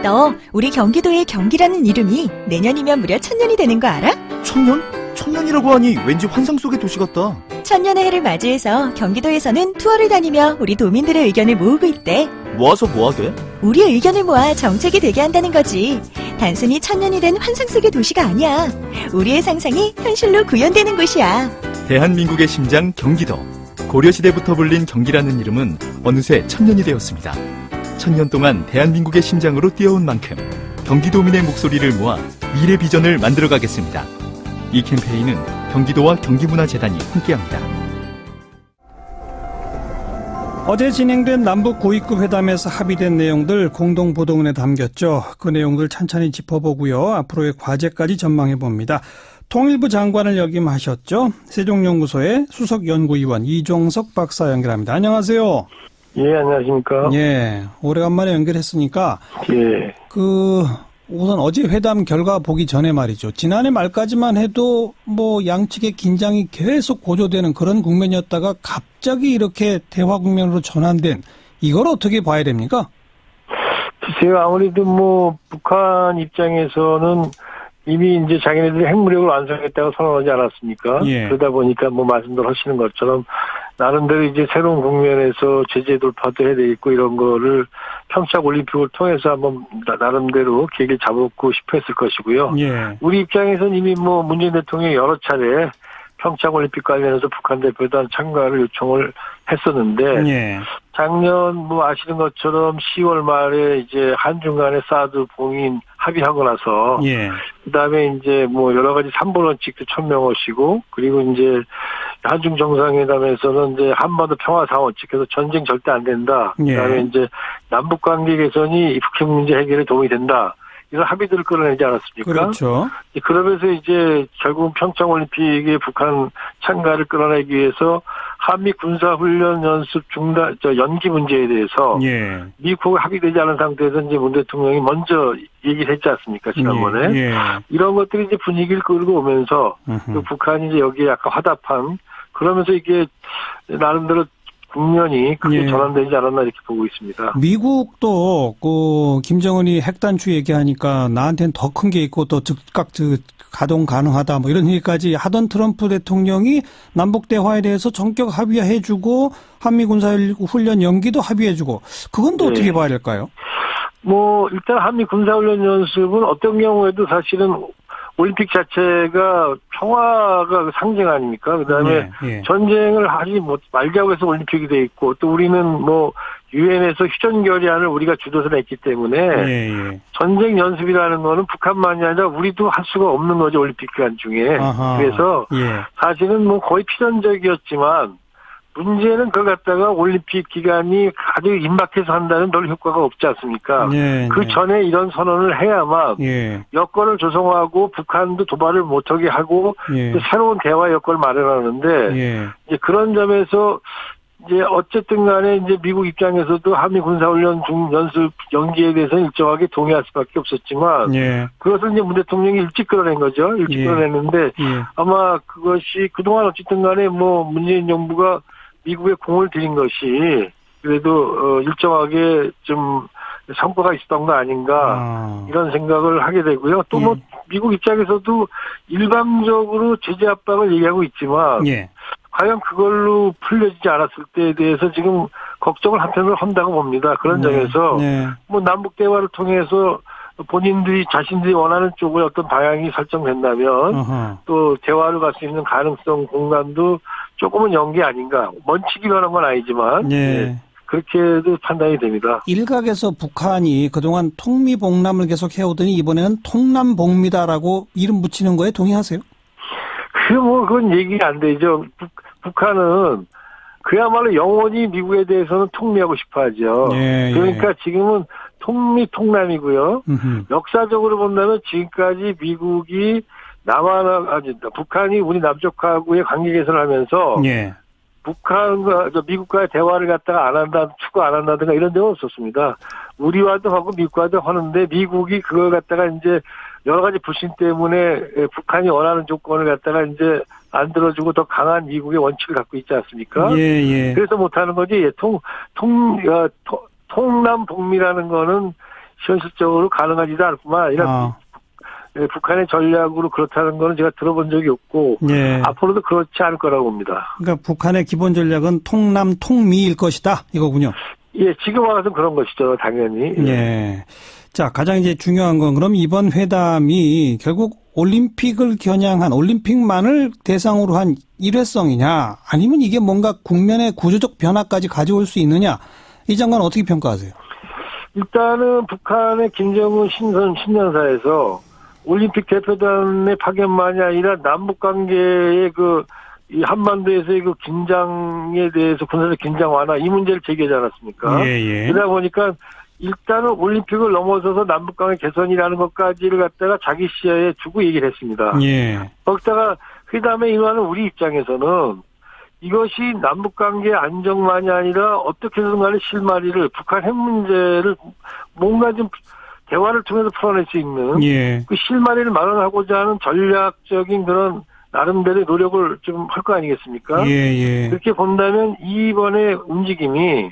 너 우리 경기도의 경기라는 이름이 내년이면 무려 1000년이 되는 거 알아? 1000년? 1000년이라고 하니 왠지 환상 속의 도시 같다. 1000년의 해를 맞이해서 경기도에서는 투어를 다니며 우리 도민들의 의견을 모으고 있대. 모아서 뭐하게? 우리의 의견을 모아 정책이 되게 한다는 거지. 단순히 1000년이 된 환상 속의 도시가 아니야. 우리의 상상이 현실로 구현되는 곳이야. 대한민국의 심장 경기도. 고려시대부터 불린 경기라는 이름은 어느새 1000년이 되었습니다. 1000년 동안 대한민국의 심장으로 뛰어온 만큼 경기도민의 목소리를 모아 미래 비전을 만들어가겠습니다. 이 캠페인은 경기도와 경기문화재단이 함께합니다. 어제 진행된 남북 고위급 회담에서 합의된 내용들 공동보도문에 담겼죠. 그 내용들 찬찬히 짚어보고요. 앞으로의 과제까지 전망해봅니다. 통일부 장관을 역임하셨죠. 세종연구소의 수석연구위원 이종석 박사 연결합니다. 안녕하세요. 예, 안녕하십니까. 예, 오래간만에 연결했으니까. 예. 우선 어제 회담 결과 보기 전에 말이죠. 지난해 말까지만 해도 양측의 긴장이 계속 고조되는 그런 국면이었다가 갑자기 이렇게 대화 국면으로 전환된, 이걸 어떻게 봐야 됩니까? 글쎄요, 아무래도 북한 입장에서는 이미 이제 자기네들이 핵무력을 완성했다고 선언하지 않았습니까? 예. 그러다 보니까 말씀들 하시는 것처럼 나름대로 이제 새로운 국면에서 제재 돌파도 해야 되겠고 이런 거를 평창 올림픽을 통해서 한번 나름대로 계획을 잡고 싶어 했을 것이고요. 예. 우리 입장에서는 이미 문재인 대통령이 여러 차례 평창 올림픽 관련해서 북한 대표단 참가를 요청을 했었는데 예. 작년 아시는 것처럼 10월 말에 이제 한중 간의 사드 봉인 합의하고 나서 예. 그다음에 이제 여러 가지 3번 원칙도 천명하시고 그리고 이제 한중 정상회담에서는 이제 한반도 평화 4원칙에서 전쟁 절대 안 된다. 예. 그다음에 이제 남북 관계 개선이 북핵 문제 해결에 도움이 된다. 이런 합의들을 끌어내지 않았습니까? 그렇죠. 그러면서 이제 결국 평창올림픽에 북한 참가를 끌어내기 위해서 한미 군사훈련 연습 중단, 연기 문제에 대해서 예. 미국하고 합의되지 않은 상태에서 이제 문 대통령이 먼저 얘기를 했지 않습니까? 지난번에. 예. 이런 것들이 이제 분위기를 끌고 오면서 또 북한이 이제 여기에 약간 화답한 그러면서 이게 나름대로 국면이 크게 전환되지 않았나 이렇게 보고 있습니다. 미국도 김정은이 핵단추 얘기하니까 나한테는 더 큰 게 있고 또 즉각 가동 가능하다 이런 얘기까지 하던 트럼프 대통령이 남북 대화에 대해서 전격 합의해주고 한미 군사훈련 연기도 합의해주고 그건 또 어떻게 봐야 될까요? 일단 한미 군사훈련 연습은 어떤 경우에도 사실은 올림픽 자체가 평화가 상징 아닙니까? 그다음에 전쟁을 하지 말자고 해서 올림픽이 돼 있고 또 우리는 유엔에서 휴전 결의안을 우리가 주도해서 냈기 때문에 전쟁 연습이라는 거는 북한만이 아니라 우리도 할 수가 없는 거죠, 올림픽 기간 중에. 아하. 그래서 사실은 거의 필연적이었지만 문제는 그걸 갖다가 올림픽 기간이 아주 임박해서 한다는 별 효과가 없지 않습니까? 그 전에 이런 선언을 해야만 여건을 조성하고 북한도 도발을 못하게 하고 또 새로운 대화 여건을 마련하는데 이제 그런 점에서 이제 어쨌든 간에 이제 미국 입장에서도 한미 군사훈련 연습 연기에 대해서는 일정하게 동의할 수밖에 없었지만 그것을 이제 문 대통령이 일찍 끌어낸 거죠. 일찍 끌어냈는데 아마 그것이 그동안 어쨌든 간에 문재인 정부가 미국에 공을 들인 것이 그래도 일정하게 좀 성과가 있었던 거 아닌가 이런 생각을 하게 되고요. 또 미국 입장에서도 일방적으로 제재 압박을 얘기하고 있지만 과연 그걸로 풀려지지 않았을 때에 대해서 지금 걱정을 한편으로 한다고 봅니다. 그런 점에서 남북 대화를 통해서 본인들이 자신들이 원하는 쪽을 어떤 방향이 설정된다면 또 대화를 갈 수 있는 가능성 공간도 조금은 연 게 아닌가. 먼치기 변한 건 아니지만 그렇게도 판단이 됩니다. 일각에서 북한이 그동안 통미봉남을 계속 해오더니 이번에는 통남봉미다라고 이름 붙이는 거에 동의하세요? 그건 얘기가 안 되죠. 북한은 그야말로 영원히 미국에 대해서는 통미하고 싶어 하죠. 그러니까 지금은 통남이고요. 역사적으로 본다면 지금까지 미국이 북한이 우리 남쪽하고의 관계 개선을 하면서 북한과 미국과의 대화를 갖다가 안 한다, 추구 안 한다든가 이런 데가 없었습니다. 우리와도 하고 미국과도 하는데 미국이 그걸 갖다가 이제 여러 가지 불신 때문에 북한이 원하는 조건을 갖다가 이제 안 들어주고 더 강한 미국의 원칙을 갖고 있지 않습니까? 그래서 못하는 거지. 통남 동미라는 거는 현실적으로 가능하지도 않을 뿐만 아니라 북한의 전략으로 그렇다는 거는 제가 들어본 적이 없고 예. 앞으로도 그렇지 않을 거라고 봅니다. 그러니까 북한의 기본 전략은 통남 통미일 것이다 이거군요. 예, 지금 와서는 그런 것이죠, 당연히. 예. 자, 가장 이제 중요한 건 그럼 이번 회담이 결국 올림픽을 겨냥한 올림픽만을 대상으로 한 일회성이냐 아니면 이게 뭔가 국면의 구조적 변화까지 가져올 수 있느냐 이 장관 어떻게 평가하세요? 일단은 북한의 김정은 신년사에서 올림픽 대표단의 파견만이 아니라 남북 관계의 이 한반도에서의 그 긴장에 대해서 군사적 긴장 완화 이 문제를 제기하지 않았습니까? 예, 예. 그러다 보니까 일단은 올림픽을 넘어서서 남북 관계 개선이라는 것까지를 갖다가 자기 시야에 두고 얘기를 했습니다. 예. 거기다가 회담에 임하는 우리 입장에서는 이것이 남북 관계 안정만이 아니라 어떻게든 간에 실마리를 북한 핵 문제를 뭔가 좀 대화를 통해서 풀어낼 수 있는 예. 그 실마리를 마련하고자 하는 전략적인 그런 나름대로의 노력을 좀 할 거 아니겠습니까? 예, 예. 그렇게 본다면 이번의 움직임이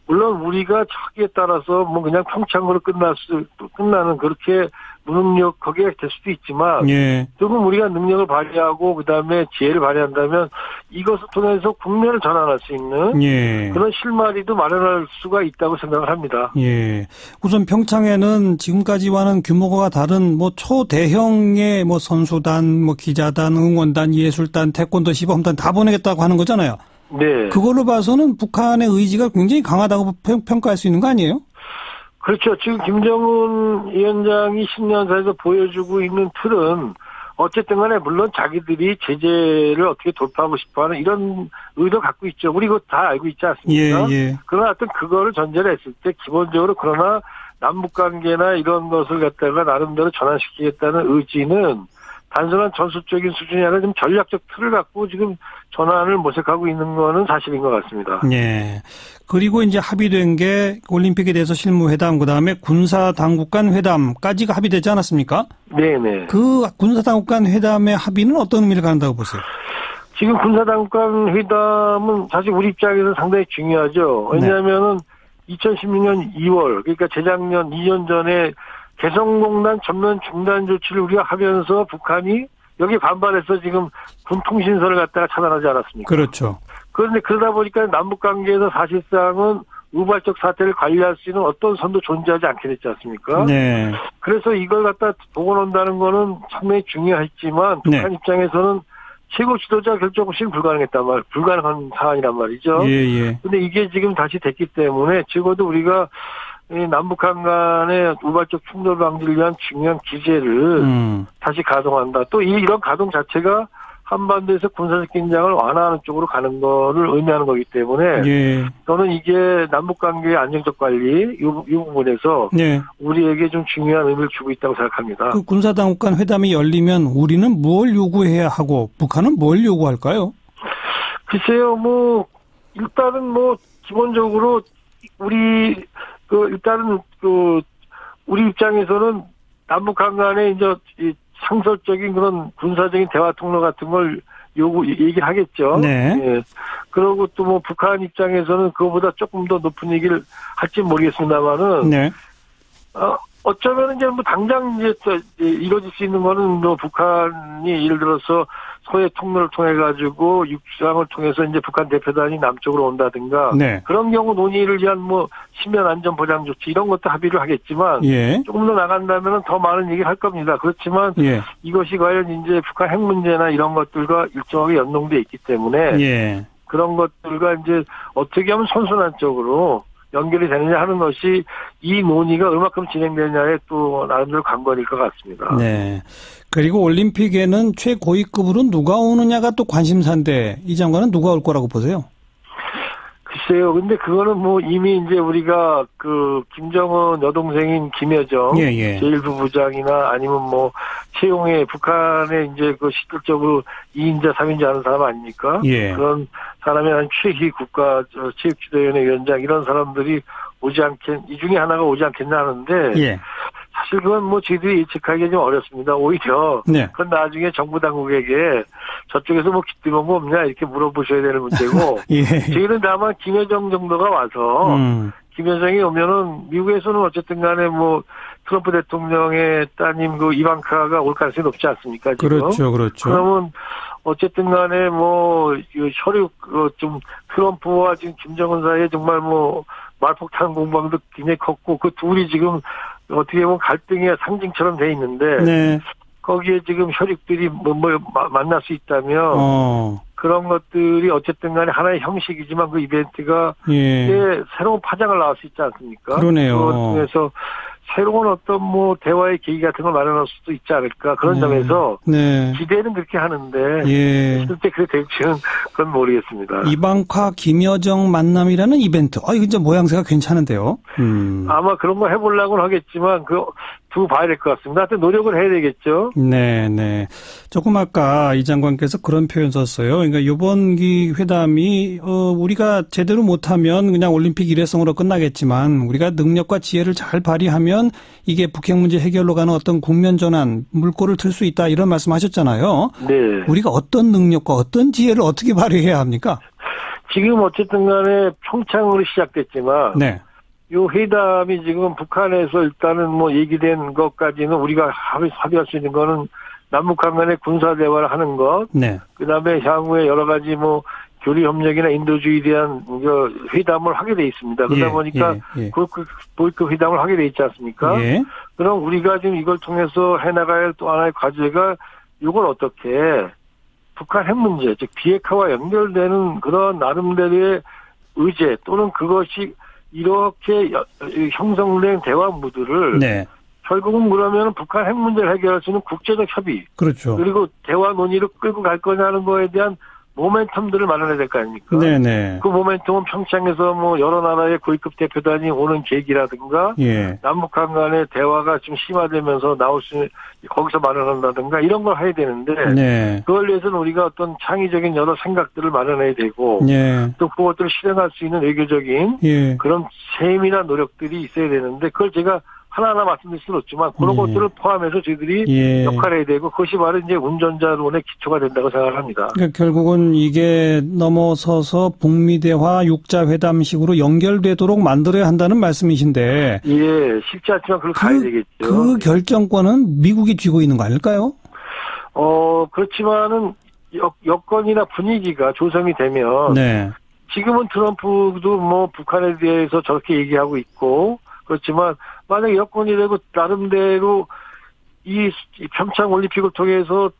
물론 우리가 저기에 따라서 뭐 그냥 평창으로 끝나는 그렇게 무능력 거기에 될 수도 있지만 예. 조금 우리가 능력을 발휘하고 그다음에 지혜를 발휘한다면 이것을 통해서 국면을 전환할 수 있는 예. 그런 실마리도 마련할 수가 있다고 생각을 합니다. 예. 우선 평창에는 지금까지와는 규모가 다른 뭐 초대형의 뭐 선수단, 뭐 기자단, 응원단, 예술단, 태권도 시범단 다 보내겠다고 하는 거잖아요. 네. 그걸로 봐서는 북한의 의지가 굉장히 강하다고 평가할 수 있는 거 아니에요? 그렇죠. 지금 김정은 위원장이 신년사에서 보여주고 있는 틀은 어쨌든 간에 물론 자기들이 제재를 어떻게 돌파하고 싶어하는 이런 의도 갖고 있죠. 우리 그거 다 알고 있지 않습니까? 예, 예. 그러나 하여튼 그거를 전제로 했을 때 기본적으로 그러나 남북관계나 이런 것을 갖다가 나름대로 전환시키겠다는 의지는 단순한 전술적인 수준이 아니라 좀 전략적 틀을 갖고 지금 전환을 모색하고 있는 거는 사실인 것 같습니다. 네. 그리고 이제 합의된 게 올림픽에 대해서 실무회담, 그 다음에 군사당국 간 회담까지가 합의되지 않았습니까? 네네. 그 군사당국 간 회담의 합의는 어떤 의미를 갖는다고 보세요? 지금 군사당국 간 회담은 사실 우리 입장에서 상당히 중요하죠. 왜냐하면은 2016년 2월, 그러니까 재작년 2년 전에 개성공단 전면 중단 조치를 우리가 하면서 북한이 여기 반발해서 지금 군 통신선을 갖다가 차단하지 않았습니까? 그렇죠. 그런데 그러다 보니까 남북 관계에서 사실상은 우발적 사태를 관리할 수 있는 어떤 선도 존재하지 않게 됐지 않습니까? 네. 그래서 이걸 갖다 복원한다는 거는 상당히 중요했지만 북한 네. 입장에서는 최고 지도자 결정 없이는 불가능한 상황이란 말이죠. 예, 예. 근데 이게 지금 다시 됐기 때문에 적어도 우리가 남북한 간의 우발적 충돌 방지를 위한 중요한 기제를 다시 가동한다. 또 이런 가동 자체가 한반도에서 군사적 긴장을 완화하는 쪽으로 가는 거를 의미하는 거기 때문에 예. 저는 이게 남북관계의 안정적 관리 이 부분에서 예. 우리에게 좀 중요한 의미를 주고 있다고 생각합니다. 그 군사당국 간 회담이 열리면 우리는 뭘 요구해야 하고 북한은 뭘 요구할까요? 글쎄요. 뭐 일단은 뭐 기본적으로 일단은 우리 입장에서는 남북한 간에 이제 상설적인 그런 군사적인 대화 통로 같은 걸 얘기를 하겠죠. 네. 예. 그리고 또 뭐 북한 입장에서는 그거보다 조금 더 높은 얘기를 할지 모르겠습니다만은. 네. 어쩌면 이제 뭐 당장 이제 이루어질 수 있는 거는 뭐 북한이 예를 들어서 서해 통로를 통해 가지고 육상을 통해서 이제 북한 대표단이 남쪽으로 온다든가 네. 그런 경우 논의를 위한 뭐 신변 안전 보장 조치 이런 것도 합의를 하겠지만 예. 조금 더 나간다면은 더 많은 얘기를 할 겁니다. 그렇지만 예. 이것이 과연 이제 북한 핵 문제나 이런 것들과 일정하게 연동돼 있기 때문에 예. 그런 것들과 이제 어떻게 하면 선순환적으로 연결이 되느냐 하는 것이 이 논의가 얼마큼 진행되느냐에 또 나름대로 관건일 것 같습니다. 네. 그리고 올림픽에는 최고위급으로 누가 오느냐가 또 관심사인데 이 장관은 누가 올 거라고 보세요? 글쎄요. 근데 그거는 뭐 이미 이제 우리가 김정은 여동생인 김여정 제1부부장이나 아니면 뭐 최용해 북한의 이제 실질적으로 2인자 3인자 하는 사람 아닙니까? 예. 그런 사람이 한 최희 국가 체육지도위원회 위원장 이런 사람들이 이 중에 하나가 오지 않겠나 하는데 예. 사실 그건 뭐 저희들이 예측하기 좀 어렵습니다. 오히려 네. 그건 나중에 정부 당국에게 저쪽에서 뭐 기대본 거 없냐 이렇게 물어보셔야 되는 문제고 예. 저희는 다만 김여정 정도가 와서 김여정이 오면은 미국에서는 어쨌든 간에 뭐 트럼프 대통령의 따님 그 이방카가 올 가능성이 높지 않습니까? 지금? 그렇죠, 그렇죠. 그러면 어쨌든 간에 뭐 혈육 좀 트럼프와 지금 김정은 사이에 정말 뭐 말폭탄 공방도 굉장히 컸고 그 둘이 지금 어떻게 보면 갈등의 상징처럼 돼 있는데 네. 거기에 지금 혈육들이 만날 수 있다면 그런 것들이 어쨌든 간에 하나의 형식이지만 그 이벤트가 새로운 파장을 낳을 수 있지 않습니까? 그러네요. 그래서 새로운 어떤 뭐 대화의 계기 같은 걸 마련할 수도 있지 않을까 그런 점에서 기대는 그렇게 하는데 실제 그게 될지는 그건 모르겠습니다. 이방카 김여정 만남이라는 이벤트. 이거 진짜 모양새가 괜찮은데요. 아마 그런 거 해보려고는 하겠지만 두고 봐야 될 것 같습니다. 하여튼 노력을 해야 되겠죠. 네. 조금 아까 이 장관께서 그런 표현 썼어요. 그러니까 이번 회담이 우리가 제대로 못하면 그냥 올림픽 일회성으로 끝나겠지만 우리가 능력과 지혜를 잘 발휘하면 이게 북핵 문제 해결로 가는 어떤 국면 전환 물꼬를 틀 수 있다 이런 말씀하셨잖아요. 네. 우리가 어떤 능력과 어떤 지혜를 어떻게 발휘해야 합니까? 지금 어쨌든 간에 평창으로 시작됐지만 요 회담이 지금 북한에서 일단은 뭐 얘기된 것까지는 우리가 합의할 수 있는 거는 남북한 간의 군사 대화를 하는 것, 그다음에 향후에 여러 가지 뭐 교류 협력이나 인도주의에 대한 회담을 하게 돼 있습니다. 그러다 보니까 그 회담을 하게 돼 있지 않습니까? 그럼 우리가 지금 이걸 통해서 해나가야 할 또 하나의 과제가 이걸 어떻게 북한 핵 문제, 즉 비핵화와 연결되는 그런 나름대로의 의제 또는 그것이 이렇게 형성된 대화 무드를 결국은 그러면 북한 핵 문제를 해결할 수 있는 국제적 협의, 그렇죠. 그리고 대화 논의를 끌고 갈 거냐는 거에 대한 모멘텀들을 마련해야 될 거 아닙니까? 그 모멘텀은 평창에서 뭐 여러 나라의 고위급 대표단이 오는 계기라든가 남북한 간의 대화가 좀 심화되면서 나올 수 있는 거기서 마련한다든가 이런 걸 해야 되는데 그걸 위해서는 우리가 어떤 창의적인 여러 생각들을 마련해야 되고 또 그것들을 실행할 수 있는 외교적인 그런 세밀한 노력들이 있어야 되는데 그걸 제가 하나하나 말씀드릴 수는 없지만 그런 것들을 포함해서 저희들이 역할을 해야 되고 그것이 바로 이제 운전자론의 기초가 된다고 생각합니다. 그러니까 결국은 이게 넘어서서 북미 대화 육자회담식으로 연결되도록 만들어야 한다는 말씀이신데 쉽지 않지만 그걸 가야 되겠죠. 그 결정권은 미국이 쥐고 있는 거 아닐까요? 그렇지만은 여건이나 분위기가 조성이 되면 지금은 트럼프도 뭐 북한에 대해서 저렇게 얘기하고 있고 그렇지만 만약에 여건이 되고 나름대로 이 평창 올림픽을 통해서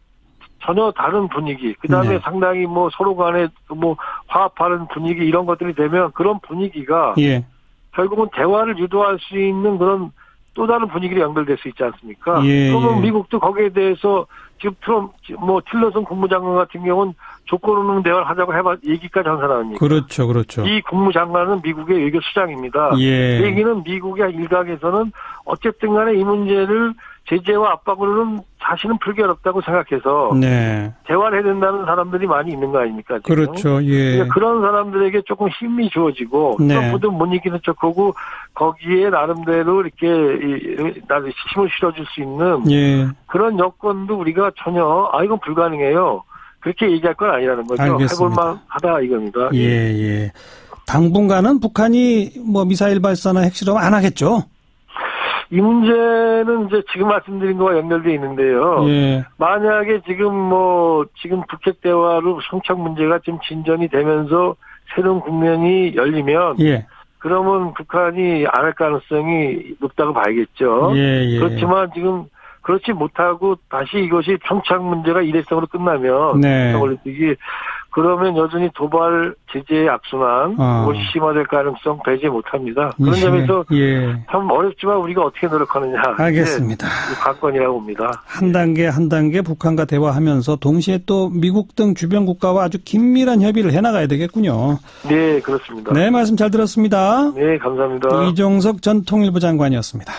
전혀 다른 분위기, 그 다음에 상당히 뭐 서로 간에 뭐 화합하는 분위기 이런 것들이 되면 그런 분위기가 결국은 대화를 유도할 수 있는 그런 또 다른 분위기로 연결될 수 있지 않습니까? 그러면 미국도 거기에 대해서 지금 틸러슨 국무장관 같은 경우는 조건 없는 대화를 하자고 얘기까지 한 사람입니다. 그렇죠. 이 국무장관은 미국의 외교 수장입니다. 얘기는 미국의 일각에서는 어쨌든 간에 이 문제를 제재와 압박으로는 자신은 풀기 어렵다고 생각해서 대화를 해야 된다는 사람들이 많이 있는 거 아닙니까? 지금? 그렇죠. 그러니까 그런 사람들에게 조금 힘이 주어지고 트럼프도 못 이기는 척하고 거기에 나름대로 이렇게 힘을 실어줄 수 있는 그런 여건도 우리가 전혀 이건 불가능해요. 그렇게 얘기할 건 아니라는 거죠. 알겠습니다. 해볼만하다 이겁니다. 당분간은 북한이 뭐 미사일 발사나 핵실험 안 하겠죠? 이 문제는 이제 지금 말씀드린 거와 연결되어 있는데요. 만약에 지금 북핵 대화로 성착 문제가 지금 진전이 되면서 새로운 국면이 열리면 그러면 북한이 안 할 가능성이 높다고 봐야겠죠. 그렇지만 지금 그렇지 못하고 다시 이것이 평창 문제가 일회성으로 끝나면 올림픽이 그러면 여전히 도발 제재의 악순환 그것이 심화될 가능성 배제 못합니다. 그런 점에서 참 어렵지만 우리가 어떻게 노력하느냐. 알겠습니다. 관건이라고 봅니다. 한 단계 북한과 대화하면서 동시에 또 미국 등 주변 국가와 아주 긴밀한 협의를 해나가야 되겠군요. 네, 그렇습니다. 네, 말씀 잘 들었습니다. 네, 감사합니다. 이종석 전 통일부 장관이었습니다.